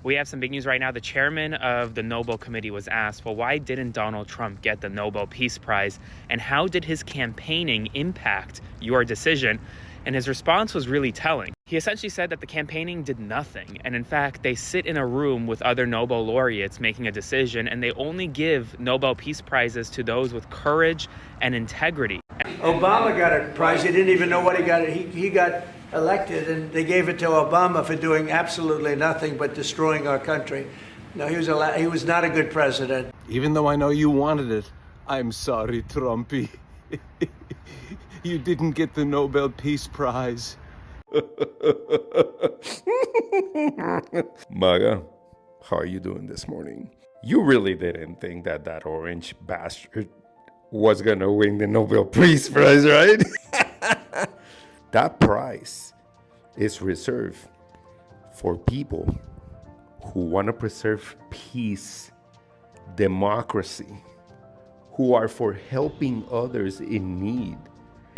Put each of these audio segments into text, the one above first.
We have some big news right now. The chairman of the Nobel Committee was asked, well, why didn't Donald Trump get the Nobel Peace Prize? And how did his campaigning impact your decision? And his response was really telling. He essentially said that the campaigning did nothing. And in fact, they sit in a room with other Nobel laureates making a decision, and they only give Nobel Peace Prizes to those with courage and integrity. Obama got a prize. He didn't even know what he got. He got elected, and they gave it to Obama for doing absolutely nothing but destroying our country. No, he was not a good president. Even though I know you wanted it, I'm sorry, Trumpy. You didn't get the Nobel Peace Prize. MAGA, how are you doing this morning? You really didn't think that that orange bastard was gonna win the Nobel Peace Prize, right? That prize is reserved for people who want to preserve peace, democracy, who are for helping others in need.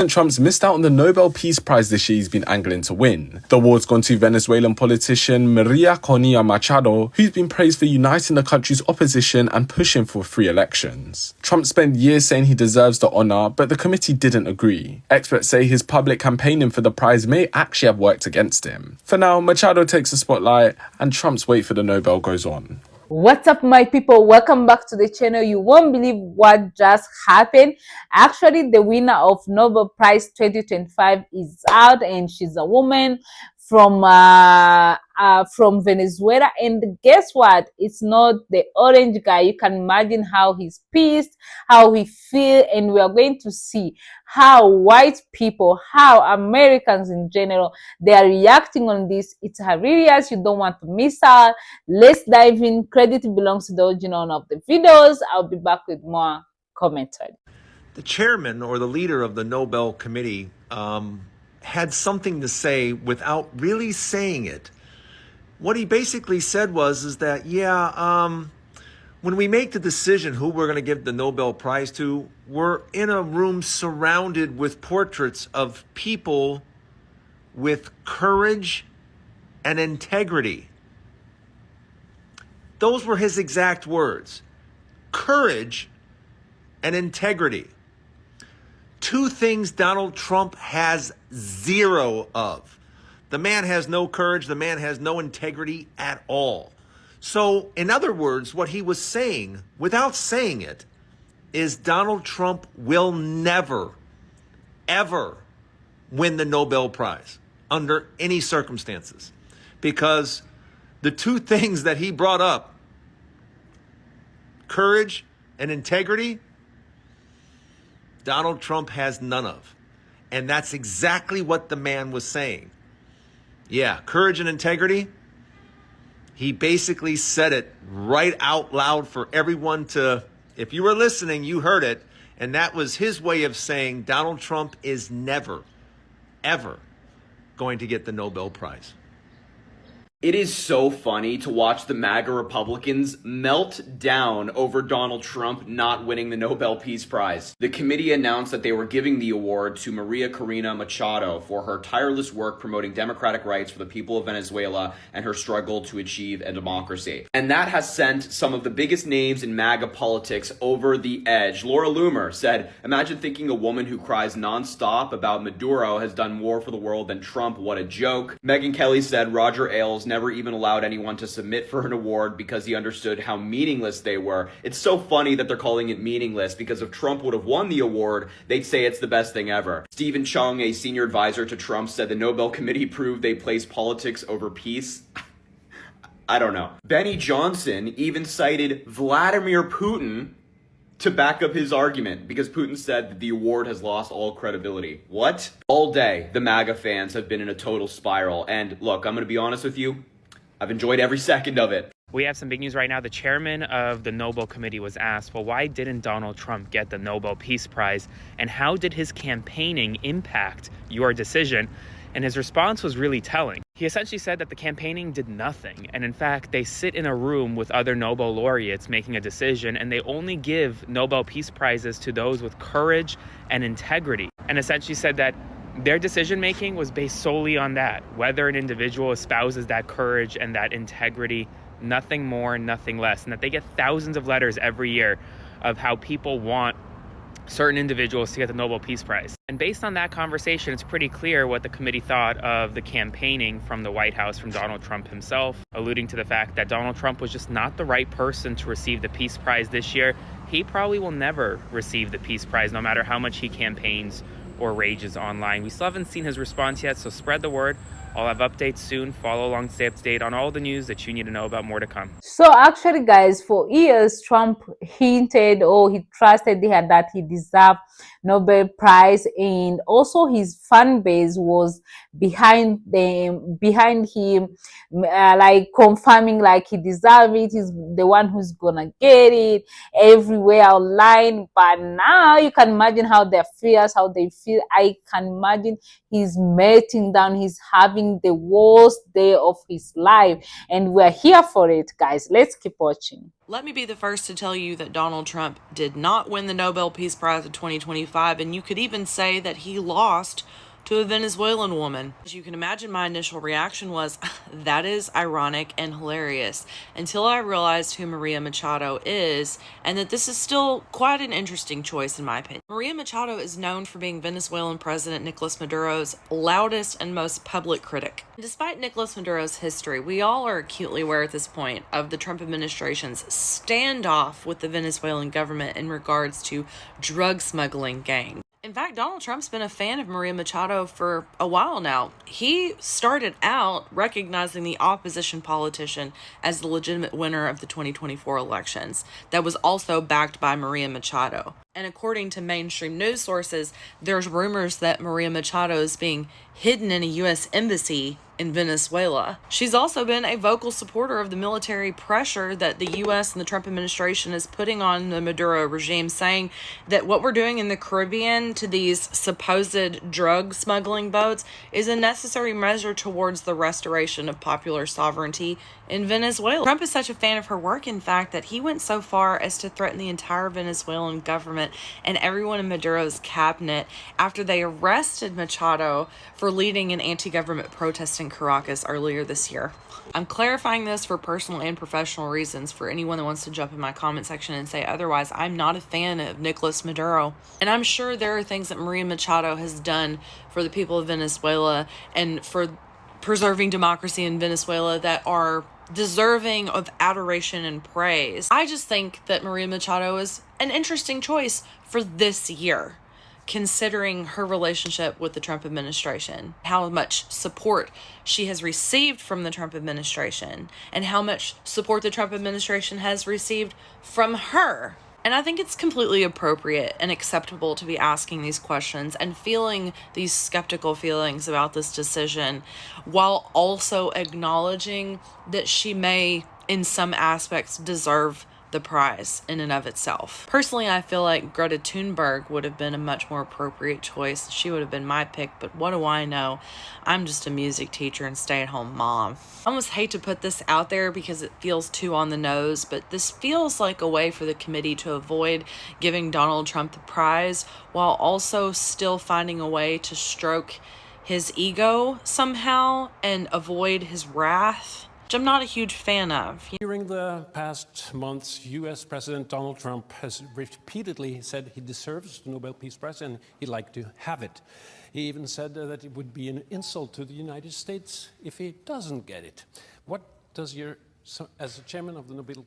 Trump's missed out on the Nobel Peace Prize this year he's been angling to win. The award's gone to Venezuelan politician Maria Corina Machado, who's been praised for uniting the country's opposition and pushing for free elections. Trump spent years saying he deserves the honour, but the committee didn't agree. Experts say his public campaigning for the prize may actually have worked against him. For now, Machado takes the spotlight, and Trump's wait for the Nobel goes on. What's up, my people? Welcome back to the channel. You won't believe what just happened. Actually, the winner of Nobel Prize 2025 is out, and she's a woman from Venezuela. And guess what? It's not the orange guy. You can imagine how he's pissed, how he feels, and we are going to see how white people, how Americans in general, they are reacting on this. It's hilarious. You don't want to miss out. Let's dive in. Credit belongs to the original of the videos. I'll be back with more commentary. The chairman or the leader of the Nobel Committee had something to say without really saying it. What he basically said is that, when we make the decision who we're going to give the Nobel Prize to, we're in a room surrounded with portraits of people with courage and integrity. Those were his exact words. Courage and integrity. Two things Donald Trump has zero of. The man has no courage. The man has no integrity at all. So, in other words, what he was saying, without saying it, is Donald Trump will never, ever win the Nobel Prize under any circumstances. Because the two things that he brought up, courage and integrity, Donald Trump has none of. And that's exactly what the man was saying. Yeah, courage and integrity. He basically said it right out loud for everyone to, if you were listening, you heard it. And that was his way of saying Donald Trump is never, ever going to get the Nobel Prize. It is so funny to watch the MAGA Republicans melt down over Donald Trump not winning the Nobel Peace Prize. The committee announced that they were giving the award to Maria Corina Machado for her tireless work promoting democratic rights for the people of Venezuela and her struggle to achieve a democracy. And that has sent some of the biggest names in MAGA politics over the edge. Laura Loomer said, "Imagine thinking a woman who cries nonstop about Maduro has done more for the world than Trump. What a joke." Megyn Kelly said, "Roger Ailes never even allowed anyone to submit for an award because he understood how meaningless they were." It's so funny that they're calling it meaningless, because if Trump would have won the award, they'd say it's the best thing ever. Stephen Chung, a senior advisor to Trump, said the Nobel Committee proved they place politics over peace. I don't know. Benny Johnson even cited Vladimir Putin to back up his argument, because Putin said that the award has lost all credibility. What? All day, the MAGA fans have been in a total spiral. And look, I'm going to be honest with you, I've enjoyed every second of it. We have some big news right now. The chairman of the Nobel Committee was asked, well, why didn't Donald Trump get the Nobel Peace Prize? And how did his campaigning impact your decision? And his response was really telling. He essentially said that the campaigning did nothing. And in fact, they sit in a room with other Nobel laureates making a decision, and they only give Nobel Peace Prizes to those with courage and integrity. And essentially said that their decision-making was based solely on that, whether an individual espouses that courage and that integrity nothing more, nothing less, and that they get thousands of letters every year of how people want certain individuals to get the Nobel Peace Prize. And based on that conversation, it's pretty clear what the committee thought of the campaigning from the White House from Donald Trump himself, alluding to the fact that Donald Trump was just not the right person to receive the Peace Prize this year. He probably will never receive the Peace Prize, no matter how much he campaigns or rages online. We still haven't seen his response yet, so spread the word. I'll have updates soon. Follow along, stay up to date on all the news that you need to know about. More to come. So actually, guys, for years, Trump hinted or he trusted that he deserved Nobel Prize, and also his fan base was behind him, like confirming like he deserved it. He's the one who's gonna get it everywhere online. But now you can imagine how they feel. I can imagine he's melting down. He's having the worst day of his life, and we're here for it, guys. Let's keep watching. Let me be the first to tell you that Donald Trump did not win the Nobel Peace Prize in 2025, and you could even say that he lost to a Venezuelan woman. As you can imagine, my initial reaction was, that is ironic and hilarious, until I realized who Maria Machado is, and that this is still quite an interesting choice in my opinion. Maria Machado is known for being Venezuelan President Nicolas Maduro's loudest and most public critic. Despite Nicolas Maduro's history, we all are acutely aware at this point of the Trump administration's standoff with the Venezuelan government in regards to drug smuggling gangs. In fact, Donald Trump's been a fan of Maria Machado for a while now. He started out recognizing the opposition politician as the legitimate winner of the 2024 elections that was also backed by Maria Machado. And according to mainstream news sources, there's rumors that Maria Machado is being hidden in a U.S. embassy in Venezuela. She's also been a vocal supporter of the military pressure that the U.S. and the Trump administration is putting on the Maduro regime, saying that what we're doing in the Caribbean to these supposed drug smuggling boats is a necessary measure towards the restoration of popular sovereignty in Venezuela. Trump is such a fan of her work, in fact, that he went so far as to threaten the entire Venezuelan government and everyone in Maduro's cabinet after they arrested Machado for leading an anti-government protest in Caracas earlier this year. I'm clarifying this for personal and professional reasons for anyone that wants to jump in my comment section and say otherwise. I'm not a fan of Nicolas Maduro, and I'm sure there are things that Maria Machado has done for the people of Venezuela and for preserving democracy in Venezuela that are deserving of adoration and praise. I just think that Maria Machado is an interesting choice for this year, considering her relationship with the Trump administration, how much support she has received from the Trump administration, and how much support the Trump administration has received from her. And I think it's completely appropriate and acceptable to be asking these questions and feeling these skeptical feelings about this decision, while also acknowledging that she may, in some aspects, deserve the prize in and of itself. Personally, I feel like Greta Thunberg would have been a much more appropriate choice. She would have been my pick, but what do I know? I'm just a music teacher and stay-at-home mom. I almost hate to put this out there because it feels too on the nose, but this feels like a way for the committee to avoid giving Donald Trump the prize while also still finding a way to stroke his ego somehow and avoid his wrath, which I'm not a huge fan of. During the past months, U.S. President Donald Trump has repeatedly said he deserves the Nobel Peace Prize and he'd like to have it. He even said that it would be an insult to the United States if he doesn't get it. What does as the chairman of the Nobel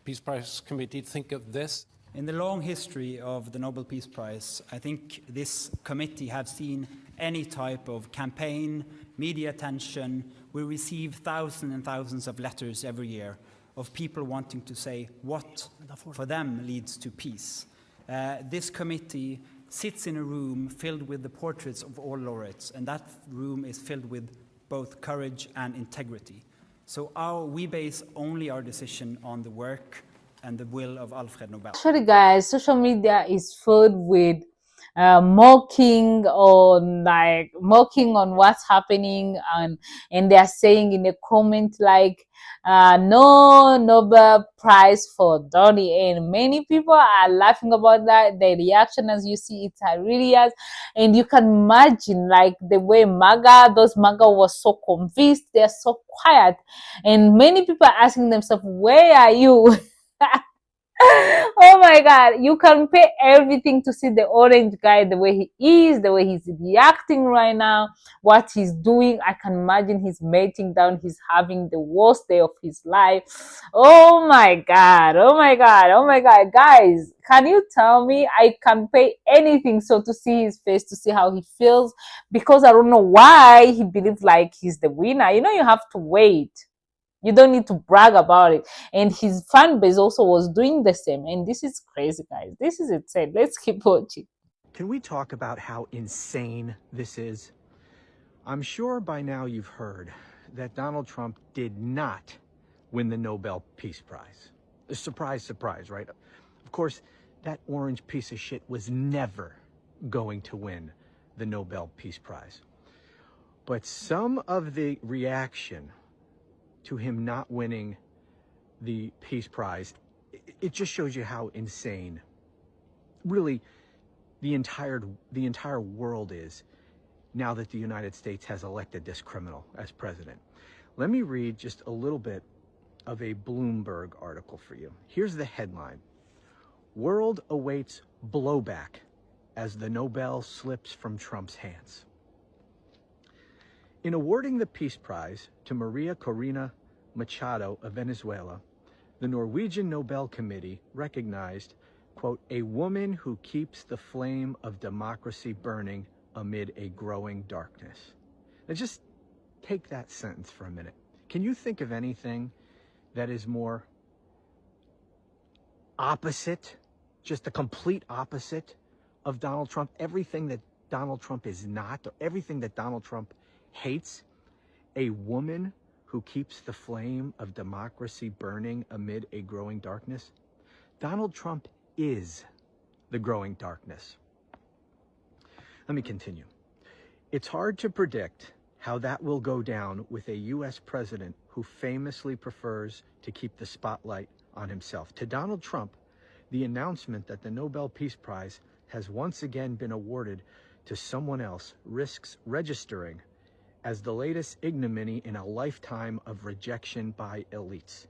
Peace Prize Committee, think of this? In the long history of the Nobel Peace Prize, I think this committee have seen any type of campaign, media attention. We receive thousands and thousands of letters every year of people wanting to say what for them leads to peace. This committee sits in a room filled with the portraits of all laureates, and that room is filled with both courage and integrity. So we base only our decision on the work and the will of Alfred Nobel. Actually, guys, social media is filled with mocking on what's happening, and they're saying in the comment like, no Nobel Prize for Donnie, and many people are laughing about that. The reaction, as you see, it's hilarious, and you can imagine like the way those MAGA was so convinced, they're so quiet, and many people are asking themselves, where are you? Oh my God, you can pay everything to see the orange guy, the way he is, the way he's reacting right now, what he's doing. I can imagine he's melting down, he's having the worst day of his life. Oh my God, oh my God, oh my God. Guys, can you tell me? I can pay anything so to see his face, to see how he feels, because I don't know why he believes like he's the winner. You know, you have to wait. You don't need to brag about it. And his fan base also was doing the same. And this is crazy, guys. This is insane. Let's keep watching. Can we talk about how insane this is? I'm sure by now you've heard that Donald Trump did not win the Nobel Peace Prize. Surprise, surprise, right? Of course, that orange piece of shit was never going to win the Nobel Peace Prize. But some of the reaction to him not winning the Peace Prize, it just shows you how insane, really, the entire world is now that the United States has elected this criminal as president. Let me read just a little bit of a Bloomberg article for you. Here's the headline: World awaits blowback as the Nobel slips from Trump's hands. In awarding the Peace Prize to Maria Corina Machado of Venezuela, the Norwegian Nobel Committee recognized, quote, a woman who keeps the flame of democracy burning amid a growing darkness. Now just take that sentence for a minute. Can you think of anything that is more opposite, just the complete opposite of Donald Trump? Everything that Donald Trump is not, or everything that Donald Trump hates, a woman who keeps the flame of democracy burning amid a growing darkness. Donald Trump is the growing darkness. Let me continue. It's hard to predict how that will go down with a U.S. president who famously prefers to keep the spotlight on himself. To Donald Trump, the announcement that the Nobel Peace Prize has once again been awarded to someone else risks registering as the latest ignominy in a lifetime of rejection by elites.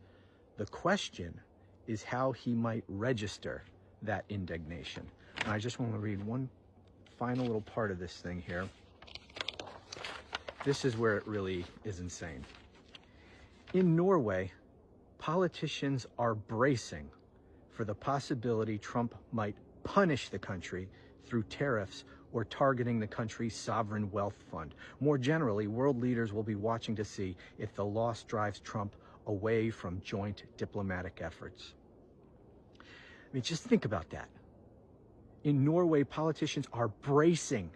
The question is how he might register that indignation. And I just want to read one final little part of this thing here. This is where it really is insane. In Norway, politicians are bracing for the possibility Trump might punish the country through tariffs or targeting the country's sovereign wealth fund. More generally, world leaders will be watching to see if the loss drives Trump away from joint diplomatic efforts. I mean, just think about that. In Norway, politicians are bracing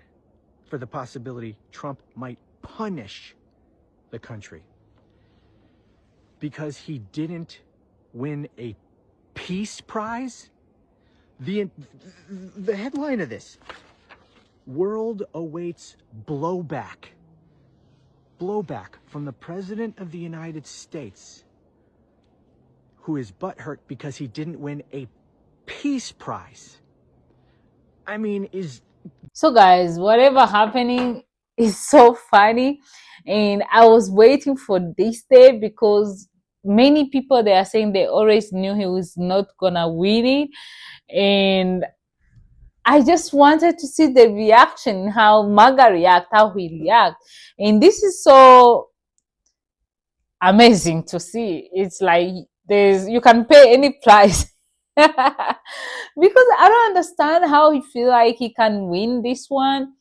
for the possibility Trump might punish the country because he didn't win a peace prize. The headline of this: World awaits blowback. Blowback from the President of the United States, who is butthurt because he didn't win a peace prize. I mean, So guys, whatever happening is so funny, and I was waiting for this day because many people, they are saying they always knew he was not gonna win it, and I just wanted to see the reaction, how MAGA react, how he react. And this is so amazing to see. It's like you can pay any price. Because I don't understand how he feel like he can win this one.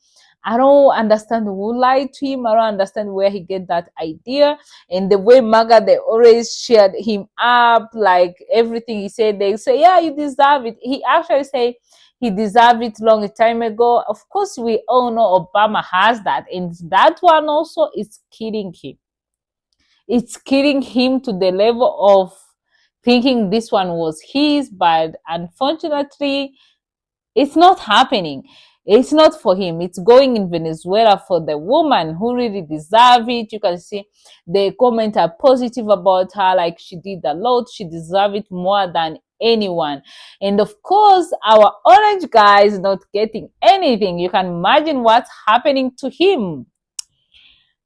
I don't understand who lied to him. I don't understand where he get that idea. And the way MAGA, they always shared him up, like everything he said, they say, yeah, you deserve it. He actually say he deserved it long time ago. Of course, we all know Obama has that. And that one also is killing him. It's killing him to the level of thinking this one was his, but unfortunately, it's not happening. It's not for him. It's going in Venezuela for the woman who really deserve it. You can see the comment are positive about her, like she did a lot. She deserve it more than anyone. And of course, our orange guy is not getting anything. You can imagine what's happening to him.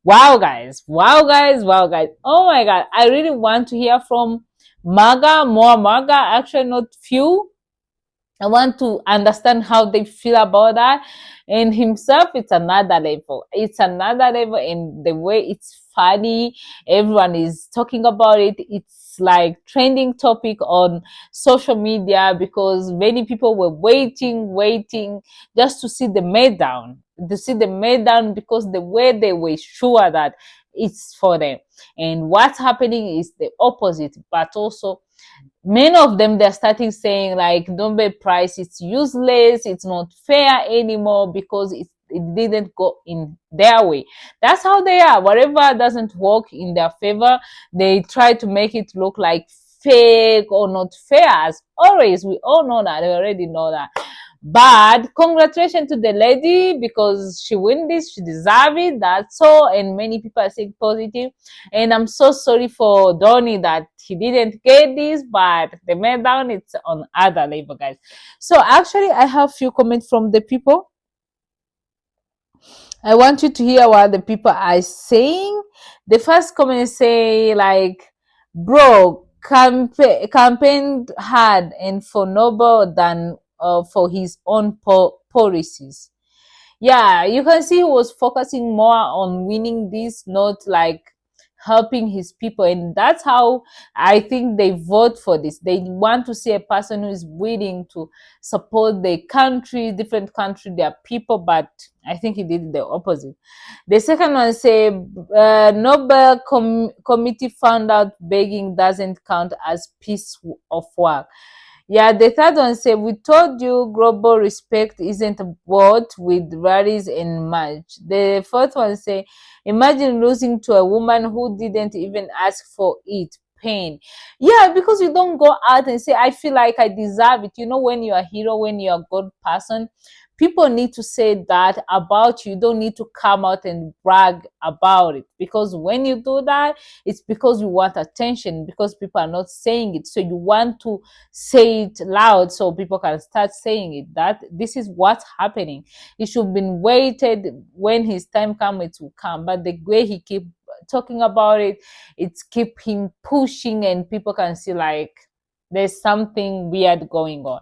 Wow, guys. Wow, guys. Wow, guys. Oh my God. I really want to hear from MAGA, more MAGA, actually not few. I want to understand how they feel about that. And himself, it's another level. It's another level, and the way it's funny, everyone is talking about it. It's like trending topic on social media because many people were waiting just to see the meltdown, because the way they were sure that it's for them. And what's happening is the opposite, but also many of them, they're starting saying like Nobel Prize, it's useless, it's not fair anymore because it didn't go in their way. That's how they are. Whatever doesn't work in their favor, they try to make it look like fake or not fair. As always, we all know that. We already know that. But congratulations to the lady because she win this, she deserve it. That's all. And many people are saying positive. And I'm so sorry for Donnie that he didn't get this, but the meltdown, it's on other level, guys. So actually, I have few comments from the people. I want you to hear what the people are saying. The first comment say like, bro, campaigned hard and for Nobel than for his own policies. Yeah, you can see he was focusing more on winning this, not like helping his people. And that's how I think they vote for this. They want to see a person who is willing to support their country, different country, their people, but I think he did the opposite. The second one say Nobel committee found out begging doesn't count as piece of work. Yeah, the third one say, we told you global respect isn't bought with rallies and march. The fourth one say, imagine losing to a woman who didn't even ask for it. Pain. Yeah, because you don't go out and say, I feel like I deserve it. You know, when you're a hero, when you're a good person, people need to say that about you. You don't need to come out and brag about it, because when you do that, it's because you want attention, because people are not saying it. So you want to say it loud so people can start saying it, that this is what's happening. It should have been waited. When his time comes, it will come. But the way he keep talking about it, it's keep him pushing, and people can see like there's something weird going on.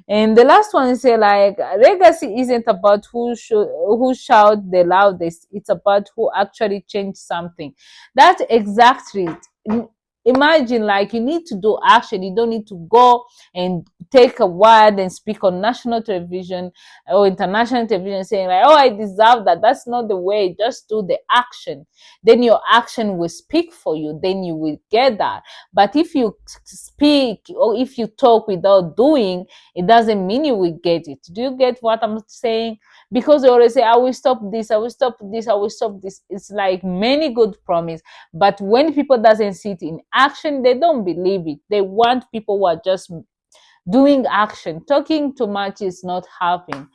And the last one is say like, legacy isn't about who shout the loudest, it's about who actually changed something. That's exactly it. Imagine, like, you need to do action. You don't need to go and take a word and speak on national television or international television saying like, oh, I deserve that. That's not the way. Just do the action. Then your action will speak for you. Then you will get that. But if you speak or if you talk without doing, it doesn't mean you will get it. Do you get what I'm saying? Because they always say, I will stop this, I will stop this, I will stop this. It's like many good promise, but when people doesn't see it in action, they don't believe it. They want people who are just doing action. Talking too much is not helping.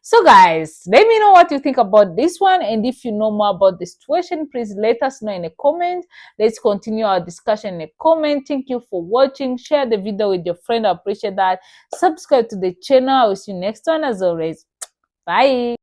So guys, let me know what you think about this one, and if you know more about the situation, please let us know in a comment. Let's continue our discussion in a comment. Thank you for watching. Share the video with your friend. I appreciate that. Subscribe to the channel. I will see you next one. As always, bye.